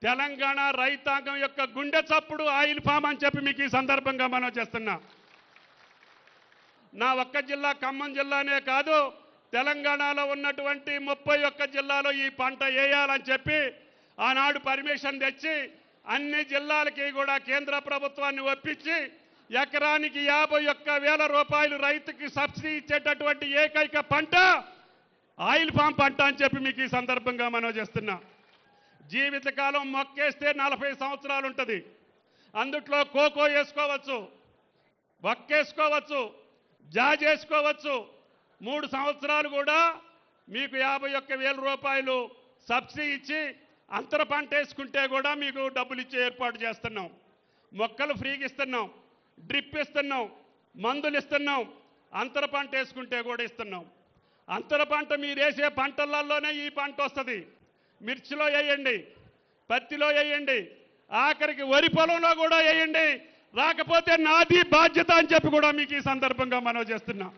తెలంగాణ రైతాంగం యొక్క గుండె చప్పుడు ఆయిల్ ఫామ్ అని చెప్పి మీకు ఈ సందర్భంగా మనం చేస్తున్నా. నా ఒక్క జిల్లా ఖమ్మం జిల్లానే కాదు, తెలంగాణలో ఉన్నటువంటి 31 జిల్లాలో ఈ పంట వేయాలని చెప్పి ఆనాడు పర్మిషన్ తెచ్చి అన్ని జిల్లాలకి కూడా కేంద్ర ప్రభుత్వాన్ని ఒప్పించి ఎకరానికి 51,000 రూపాయలు రైతుకి సబ్సిడీ ఇచ్చేటటువంటి ఏకైక పంట ఆయిల్ ఫామ్ పంట అని చెప్పి మీకు ఈ సందర్భంగా మనం చేస్తున్నా. జీవితకాలం మొక్కేస్తే 40 సంవత్సరాలు ఉంటుంది. అందుట్లో కోకో వేసుకోవచ్చు, వక్కేసుకోవచ్చు, జాజేసుకోవచ్చు. 3 సంవత్సరాలు కూడా మీకు 51,000 రూపాయలు సబ్సిడీ ఇచ్చి అంతర పంట వేసుకుంటే కూడా మీకు డబ్బులు ఇచ్చే ఏర్పాటు చేస్తున్నాం. మొక్కలు ఫ్రీగా ఇస్తున్నాం, డ్రిప్ ఇస్తున్నాం, మందులు ఇస్తున్నాం, అంతర పంట వేసుకుంటే కూడా ఇస్తున్నాం. అంతర పంట మీరు వేసే పంటలలోనే ఈ పంట వస్తుంది. మిర్చిలో వేయండి, పత్తిలో వేయండి, ఆఖరికి వరి పొలంలో కూడా వేయండి. రాకపోతే నాది బాధ్యత అని చెప్పి కూడా మీకు ఈ సందర్భంగా మనం చేస్తున్నాం.